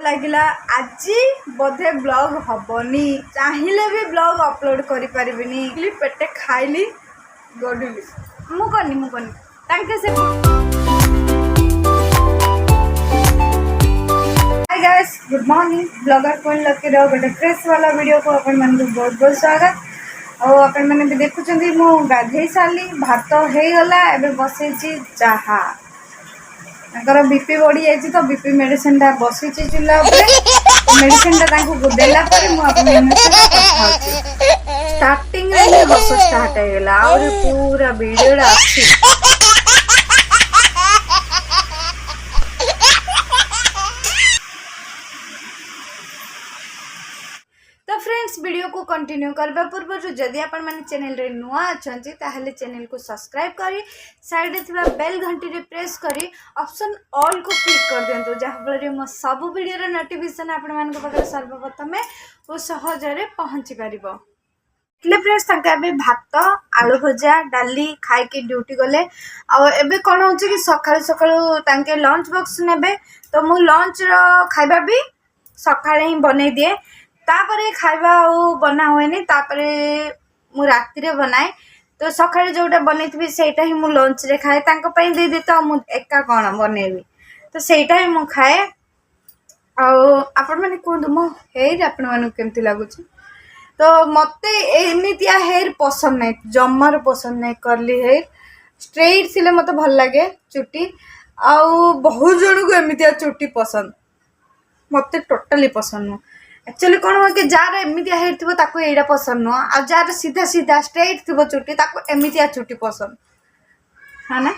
लगिला आज बोधे ब्लॉग हबनी चाहिए भी ब्लॉग अपलोड करि परिबिनी पेटे खाइली गडुली मुकनी तांके से hi guys good morning blogger कोन लकी रो गोटे फ्रेश वाला वीडियो को अपन मन को बहुत बहुत स्वागत और अपन मैंने भी देखुचंदी मु गाधे साली भात हे गला एबे बसै छी चाहा तांकर बीपी बढ़ी जाइए तो बीपी मेडिसिन टा बसी चूल्हा मेडिसिन टा देला स्टार्टिंग हस स्टार्ट होगा और पूरा वीडियो तो फ्रेंड्स वीडियो को कंटिन्यू करबा पूर्व जदि आपण माने चैनल रे नुआ अछंती ताहले चैनल को सब्सक्राइब करी साइड रे थिबा बेल घंटी रे प्रेस करी ऑप्शन ऑल को क्लिक कर देंतु जहा फल मो सब वीडियो रे नोटिफिकेशन आपण मान को पाकर सर्वप्रथम ओ सहज रे पहुंची परिबो ले फ्रेंड्स तांका बे भात आलू भजा डाली खाई के ड्यूटी गले आ एबे कोन होची कि सकाळ सकाळ तांके लंच बॉक्स नेबे तो मु लंच रो खाइबा भी सकाळे ही बने दिए तापरे खाइबा बना हुए तापरे मु राति रे बनाए तो सकाळे जोटा बनैथबी सेटा ही मु लंच रे खाए तांको पई दे दे तो मु एका कोन बनेबी तो सेटा ही मु खाए आ आपण माने कोन मो हेयर आपण माने केमती लागु छी तो मते एमितिया हेयर पसंद नै जम्मर पसंद नै करली हेयर स्ट्रेट सिले मते भल लागे चुटी आ बहुत जण को एमितिया चुटी पसंद मते टोटली पसंद न एक्चुअली कौन हो कि जार एमती हेयर थी ताको एड़ा पसंद नुह आ जार सीधा सीधा स्ट्रेट थी चुटी ताको एमतिया चुटी पसंद हाँ ना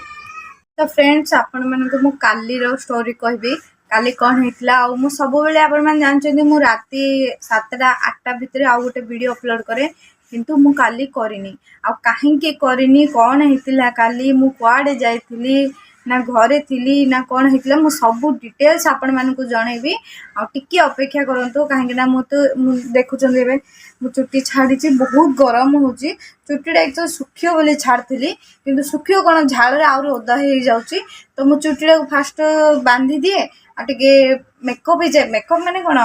तो फ्रेंड्स आपण मानक मु काली रो स्टोरी कहबी काली कौन होइतला आ मु सब बेले आपण मान जानचंदी मु राती 7टा 8टा भितर आ गोटे वीडियो अपलोड करे किंतु मु काली करिनी आ काहे के करिनी कौन होइतला काली मु क्वाडे जाइथिली ना घरे थिली ना कौन होइतला मु सब डिटेल्स आपण मान को जणेबी आ टिके अपेक्षा करंतु काहे ना मु तो देखुचंदी बे मु चुट्टी छाड़ी छी बहुत गरम होची चुट्टीडा एक तो सुखियो बोली छाड़थिली किंतु सुखियो कोन झाळ रे आउर ओदा हे जाउची तो मु चुट्टीडा को फास्ट बांधी दिए आ टिके मेकअप हे जाय मेकअप माने कोन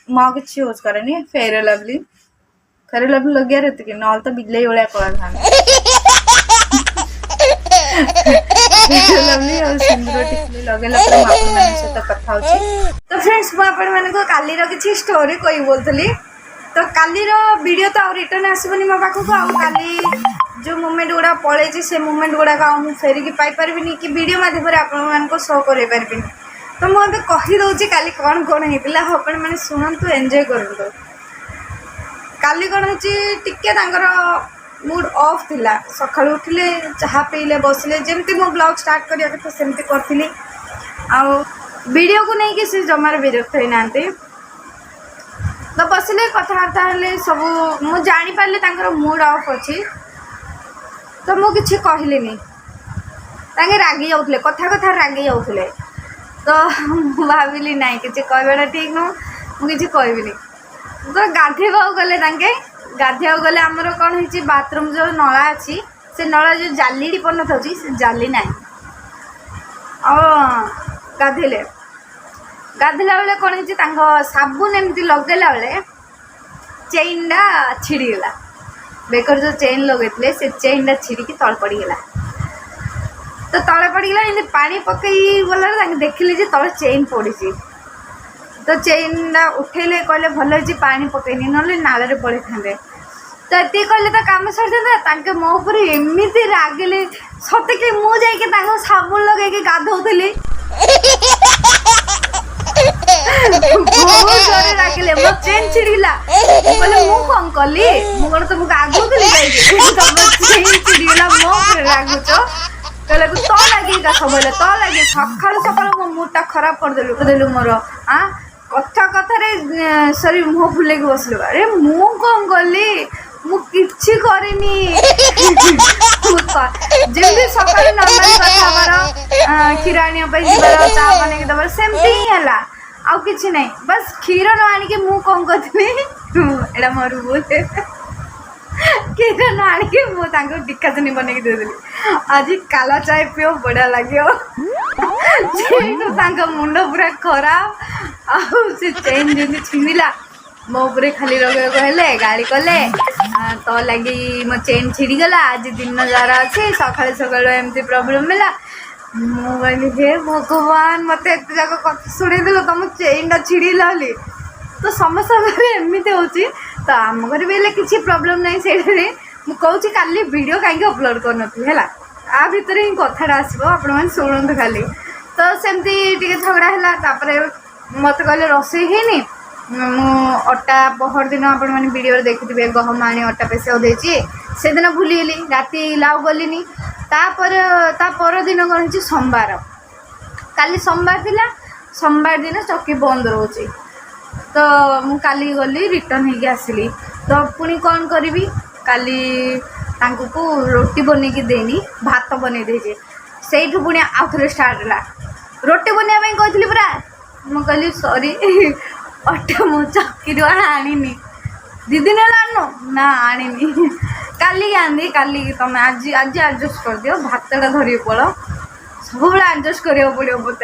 म किछ यूज करनी फेयर लवली लगिया रहती कि नल तो बिल्ले वाला कलर था लवली और सिंदूर टिकली लगेला पर मापन माने से तो कथा होची तो फ्रेंड्स मु आपण माने को काली रो किछि स्टोरी कोइ बोलतली तो काली रो वीडियो तो रिटर्न आसीबनी म पाखो को आ काली जो मोमेंट गुडा पळे छी से मोमेंट गुडा का मु फेरी की पाई परबिनी कि वीडियो माध्यम रे आपण मान को शो करे परबिनी तो मु अबे कहि दउची काली कोन कोन हेतिला आपण माने सुनंतु एन्जॉय करंतु काली कोन होची टिके तांगर मूड ऑफ थिला सकाळ उठिले चाहा पीले बसले जेमती मो ब्लॉग स्टार्ट करिया के तो सेमती करथिली आ वीडियो को नहीं कि से जमार विरक्त होई नांते तो बसले कथावार्ता हले सब मु जानि पाले तांकर मूड ऑफ अछि तो मु किछि कहिलेनी तांगे रागी जाउथले कथा रागी जाउथले तो भाबिली नाही किछि कहबेला ठीक न मु किछि कहबिनी तो गाधेबा गले तांगे गाधेबा गले हमरो कोन हिची बाथरूम जो नळा अछि से नळा जो जालीडी पन थछि से जाली नाही आ गाधेले गाधेला बेले कोन हिची तांग साबुन एमती लगेला बेले चेन डा छिड़ी गेला बेकर जो चेन लगेतले से चेन डा छिड़ी की तळ पड़ी गेला तो तळे पड़ी गेला इन पानी पकई बोला तांग देखिले जे तळे चेन पड़ी छी तो चेन डा उठेले कहले भलो जी पानी पकईनी नले नाले रे पड़ी थांदे तो एति कहले तो काम सर जाता तांके मो ऊपर एमिति रागिले सते के मु जाई के तांको साबुन लगे के गाधौथली बहुत जोरे रागिले मो चेन छिड़ीला बोले मु कोन कली मु कोन तो गाधौथली जाई के तो चेन छिड़ीला मो ऊपर रागुचो कहले तो लागी का सबले तो लागी सकाळ सकाळ मो मुटा खराब कर देलु मोर आ कथा रे सॉरी मुह फुले के बसलो अरे मु कोन गली मु किछि करिनी जेबे सकाळ नॉर्मल कथा बार खिराणी पे जीवार चा बने के दबर सेमती ही हला आ किछि नै बस खीर न आनी के मु कोन करथनी एडा मोर बोले खीर न आनी के मु तांको टिक्का चनी बने के दे देली आज काला चाय पियो बड़ा लागियो जे तो तांको मुंडो पूरा खराब से चेन जमी छिड़ा मो उपरे खाली रगे कहले गाड़ी कले तो लगी मो चेन छिड़गला आज दिन जार अच्छे सका सका एमती प्रोब्लेम है मुझे हे भगवान मत एत जाक कथा शुणेदेल तुम चेन छिड़ा तो समस्त घर एमती हो तो आम घर भी किसी प्रोब्लेम ना से मुझे काली वीडियो कहीं अपलोड करनी है आ भितर ही कथाटा आसो आपण शुणु खाली तो सेमती झगड़ा है मत कहले रोसई है अटा पहर दिन आपण मैंने वीडियो देखिथे गहम आनी अटा पेसा देची से दिन भूलीगली राति लाउ गलिनी तापर दिन कौन सोमवार काली सोमवार थिला सोमवार दिन चक्की बंद रोचे तो मु काली गली रिटर्न होगी आसली तो पुणी कौन करी काली को रोटी बन के देनी भात बन देजे से पुणी आउ थे स्टार्ट है रोटी बनवाई कहती पूरा मुझे कहली सॉरी अटा मो चक्की आनी दी दिन ना आनी काली आंदी काली तुम आज आज एडजस्ट कर दियो भातटा धरी पड़ सब एडजस्ट करा पड़ो मत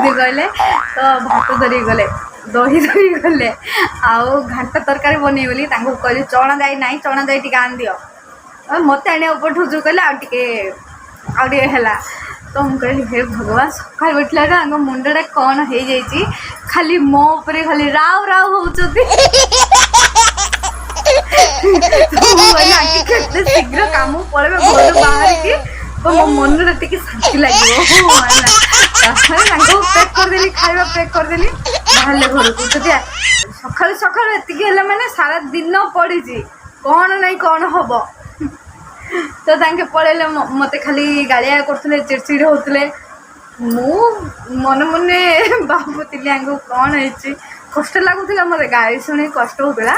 कहले तो भात धरी गले दही धरी गले आउ घाटा तरकारी बन बोली कहली चना दाई ना चना दाई टी आन दियो मत आने पठौଛୁ कहले आगे तो मुझे कहली हे भगवान सका बैठला मुंडा कौन हो जाइए खाली मो उपरे खाली राव राव होती केते शीघ्र काम पड़े घर बाहर की तो मो मन टे शांति लगे पैक करदेली खाଇବା पैक करदेली बाहर घर को सका सका ये मैंने सारा दिन पड़ी कौन नहीं कौन हम तो तांके पड़े मत खाली गालिया करते चिड़चिड़ होते मु मन मन भावुली कौन है कष्ट लगुला मत गाड़ी शुणी कष्ट होता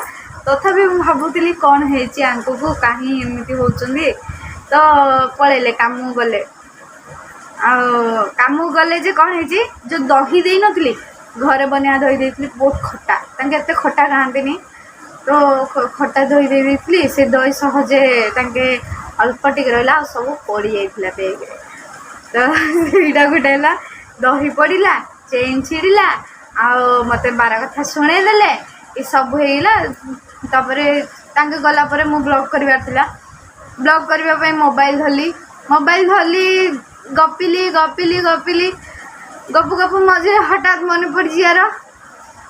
तथापि भावुली कौन है को कहीं एमती होती तो पलैले काम गले काम गले जे कौन है जो दही दे नी घरे बनया दही देती बहुत खटा एत खटा खाती तो खटा दही दे देती से दही सहजे अल्प टिक रहा सब पड़ जाता बेग तो यहाँ गोटे है दही पड़ा चेन छिड़ा आ मत बार कथा शुणेदेले ये सब होगा गला मु ब्लॉग करार ब्लॉग करने मोबाइल धरली गपिली गपिली गपिली गपु गपु मझे हठात मन पड़ी यार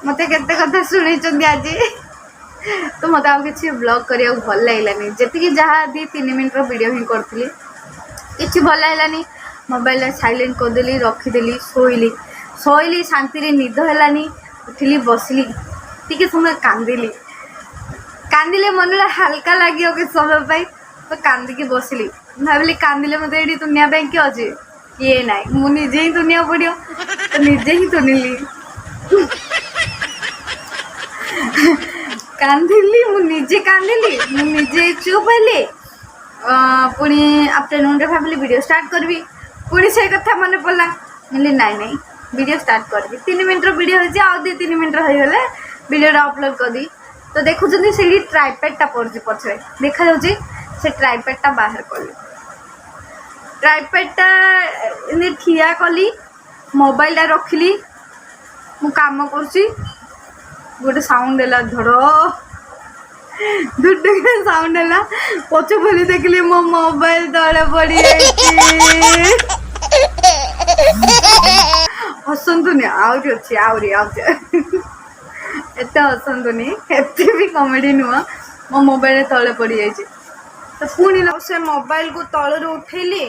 मत केते कथा शुणी आज तो मत आउ कि ब्लॉग करने भल लगलानी जी जहाँ 2-3 मिनट वीडियो ही करी कि भल लगलानी मोबाइल साइलेंट करदेली रखीदेली शोली शांति निद है उठिली बसली टी समय कांदिले मन हल्का लगे कि समय तो कांदिकी बसली भाविली कांदिले मत ये दुनिया किए अच्छे किए ना मुझे ही दुनिया पड़ो तो निजे ही तुनिली कांदिली मुझे कांदिली मुझे चुप हेली पुणी आफ्टरनून रे भाविली वीडियो स्टार्ट करबी पुणी से कथा मन पड़ा मिली नाई नाई वीडियो स्टार्ट करबी 3 मिनट वीडियो हो 2-3 मिनट हो गले वीडियो अपलोड करदी तो देखुं से ट्राइपैडटा पड़ी पछे देखा जाऊँगी से ट्राइपैडटा बाहर कली ट्राइपैडटा ठिया कली मोबाइलटा रखिली मु काम करुँची गोटे साउंड है धड़ दुट साउंड है पछ बोली देखली मो मोबाइल तले पड़ी हसंतुनि आहरी अच्छी आहरी एत हसंतुनि एत भी कॉमेडी नुह मो मोबाइल तले पड़ी जाइए तो पुणी से मोबाइल को तलू उठेली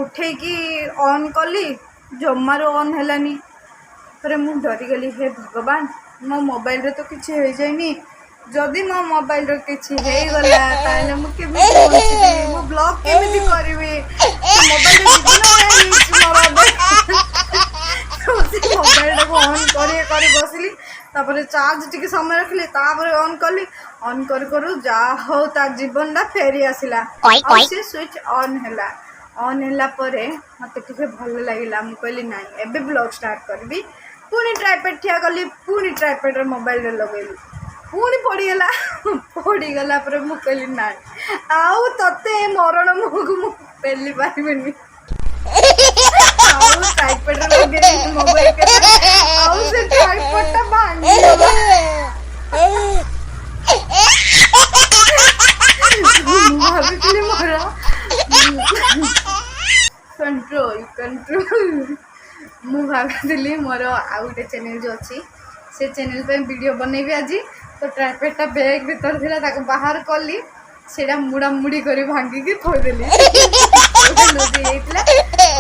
उठेकी ऑन कली जमार ऑन हैलानी फिर मुझे डरीगली हे भगवान मो मोबाइल रे तो किसी हो जाए जदि मो मोबाइल रे किसी हो गला ताले मु केबे पहुंची मु ब्लॉग केमिति करबी मोबाइल को ऑन करी बसली तापर चार्ज टिके समय रखली तापर ऑन कली ऑन करू जा हो ता जीवन ला फेरी आसिला से स्विच ऑन हैला परे मते टिके भल लागिला मु कहली नाही एबे ब्लॉग स्टार्ट करबी पुणी ट्राइपैड ठिया कली पुणी ट्राइपैड रे मोबाइल रे लगेली पुणी पड़गला पर मु कहली ना आउ तते मरण मुहक मु पेली पारिबनी ट्राइपॉड रे लगे मोबाइल के आउ से ट्राइपॉड टा भांगी गला भाभी मोरा कंट्रोल मु भाभी मोर आउ गोटे चैनल जो अच्छी से चैनल पे वीडियो बनैबी आज तो ट्राइपॉड टा बैग भीतर थिला ताको बाहर कली सेटा मुड़ा मुड़ी करी भांगी के थोदेली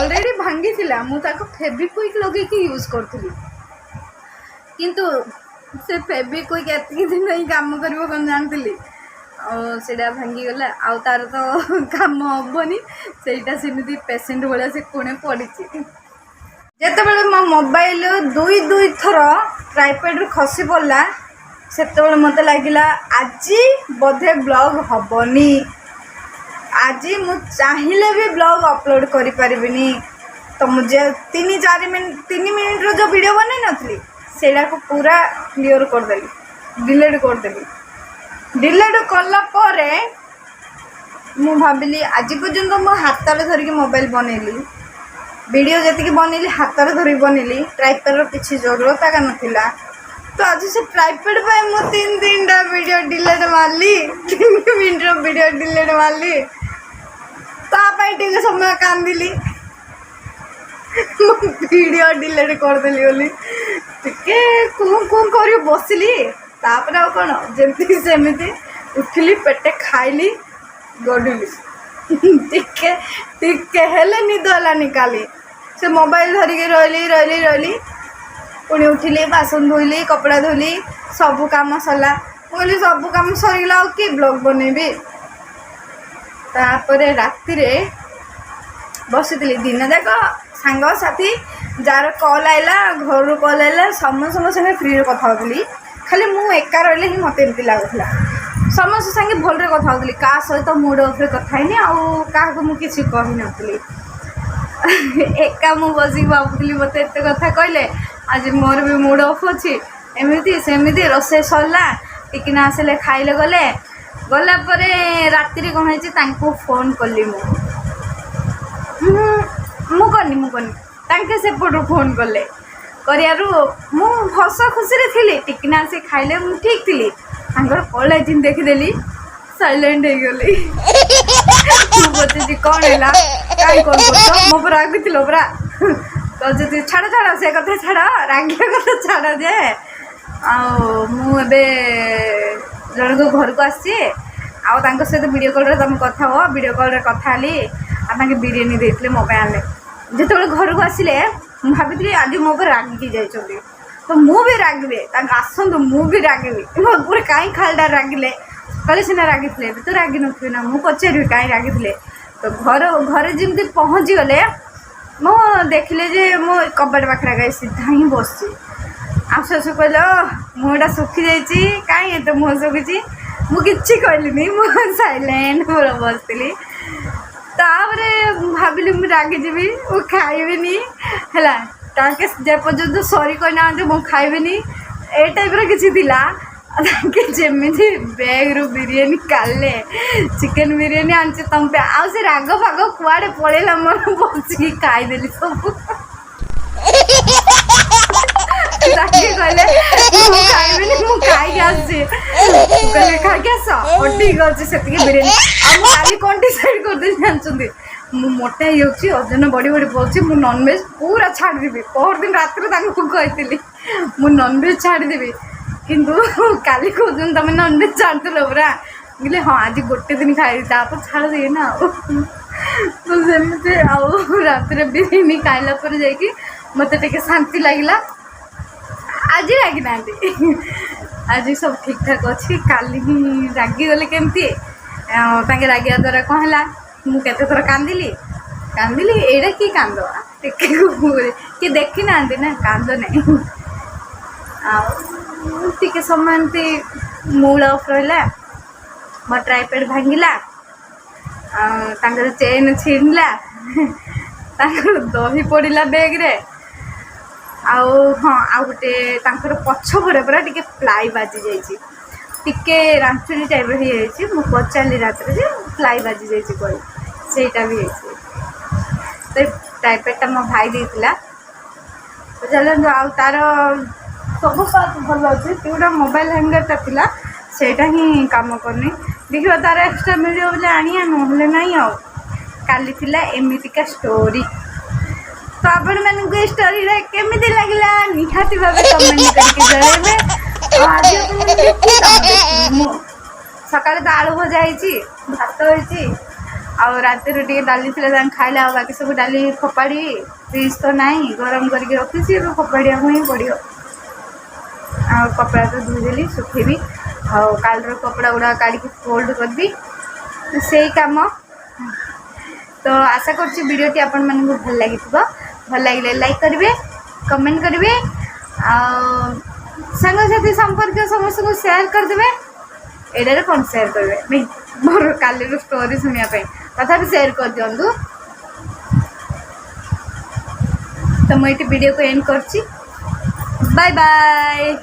ऑलरेडी भांगी थिला मु ताको फेविक्विक लगे के यूज करथली किंतु से फेविक्विक एतकी दिन ही काम करबो कोन जानथली और सेटा भांगी गला आ तार तो काम हबनी सेटा सेमिति पेशेंट वाला से कोने पड़िछि जेते बेले मो मोबाइल दुई थर ट्राइपॉड खसी पड़ला सेते मत लगिला आज बोधे ब्लॉग हबनी आज मु चाहिले भी ब्लॉग अपलोड करि परिबिनी तो मुझे 3 मिनट रो जो वीडियो बनै नथली सेडा को पूरा क्लियर कर देली डिलीट करला परे मु भाबिली आज पर्यंत मो हाथ रे धरि के मोबाइल बनेली वीडियो जति बनैली हाथ रे धरि बनेली ट्राइपॉड रो किछि जरूरत का नथिला तो आज से ट्राइपॉड पे मो 3 वीडियो डिलीट मारली 3 मिनट रो वीडियो डिलीट मारली तापाई टिके समय कांदिली वीडियो डिलीट कर देली बोली टिके कुम करी बसली तापर आ कोन जेमती सेमिति उठली पेटे खाइली गडुली टिके हेले निद हला निकाली से मोबाइल धरि के रहली पुणी उठिली बासन धोइली कपड़ा धोइली सबू काम सरला बोली सबू काम सरला कि ब्लॉग बनैबी तापर राति रे बसी दिन जाक सांग साथी जार कॉल आइला घर कॉल आइला समस्त संगे फ्री रे कथा होली खाली मु एका रहले ही मते एमती लागुला समस्त संगे भल रे कथा होली का सहित मूड ऑफ रे कथा हैनी आ का को मु किछि कहि नथली एका मु बसी भाबुली मते एते कथा कहले आज मोर भी मूड ऑफ अच्छी एमती सेमती रोसे सरला टिकिना आसले खाइले गला परे राति रे कौन है फोन कली मुझे तांके सेपटू फोन कले करियारू मु हस खुशी रे थिली टिकिना आसी खाइले मु ठीक थिली तांकर कॉल आई दिन देखिदेली साइलेंट हो गली पचे कौन है कहीं कॉल कर मो पर आगुथिलो परा तो जी छाड़ से कथा छाड़ रागिया कथा छाड़ जे मुझे जन को घर को आसी सहित वीडियो कॉल तुम कथा हो वीडियो कॉल रे कथा ली आगे बिरियानी देते मो आने जिते घर को आसिले भाभी आज मो पर रागिकी जाइए तो मु भी रागे आसतु मु भी रागि मो पूरे कहीं खालटा रागिले कल सीना रागी तो रागि नी ना मुझे पचारि कहीं रागी तो घर जमी पहुँची गले मो देखिले जे मो कबाट पाखे गई सीधा ही बस आसु कहल मुँटा सुखी जाइए कहीं एत मुँह सुखी मुझे कहली मुझे साइलेंट पूरा बसती तापरे भाविली मुझे रागी जी वो खाइबी है ताके जे पर्यंत सॉरी कहना मुझे खाइबी ए टाइप किसी जमी बैग रु बिरियानी काले चिकेन बिरियानी आनी तुम पे आ से राग फाग कुआड़े पड़ेला मन बस खाईदेली सब कहले खाई आस ठीक अच्छे से बिरियानी काली कौन डिसाइड करदे जानते मोटा ही ओजन बढ़ी बढ़ी पड़े मुझे नॉनवेज पूरा छाड़देवी पर दिन रात कही मुझे नॉनवेज छाड़देवी किंतु काली कहते तुम नॉनवेज छाड़देल पूरा बोले हाँ आज गोटे दिन खाई छाड़ दिए ना तो सेमती रात बिरियानी खाइला जाकि मत शांति लगला आज रागी ना आज सब ठीक ठाक अच्छी काली ही रागी गले केमती रागिया द्वारा कौन है मुझे थर कांदिली एटा कि कांद कि देखी ना ना कांद नहीं टी समय एमती मूड ऑफ रहा मो ट्राइपॉड भांगला चेन छिड़ला दही पड़ा बैग रे हाँ आ गोटे पछ पड़े पूरा टी प्लाई बाजी जाइए रांचुरी टाइप हो पचारि रात प्लाई बाजी जाइए कही सेटा भी तो ट्राइपॉड मो भाई देता चलते आ तार सब पार्ट भल अच्छे जोटा मोबाइल हैंगरटा थिला सेटा ही काम करनी देखिए तार एक्सट्रा मिल बोले आनिया ना काली थिला एमितिका स्टोरी तो आपण मानू स्टोरी केमी लगला निहाती भाव कमेंट करके जणाइबे आज सका तो आलू भजा होती भात होती राति टे डाली खाइला बाकी सब डाली फोपाड़ी फ्रिज तो नहीं गरम करके रखी फोपाड़िया ही पड़ो कपड़ा तो धोदेली सुखेबी काल कपड़ा गुड़ा काढ़ी फोल्ड करदी से काम तो आशा कर वीडियो टी आपण मानू भल लगी भल लगे लाइक करेंगे कमेंट करेंगे सांगसाथी संपर्क समस्त को शेयर करदे एटारे कौन शेयर करेंगे मोर काली स्टोरी शुणापी तथा शेयर कर दिंतु तो मुझे वीडियो को एंड कर बाय बाय।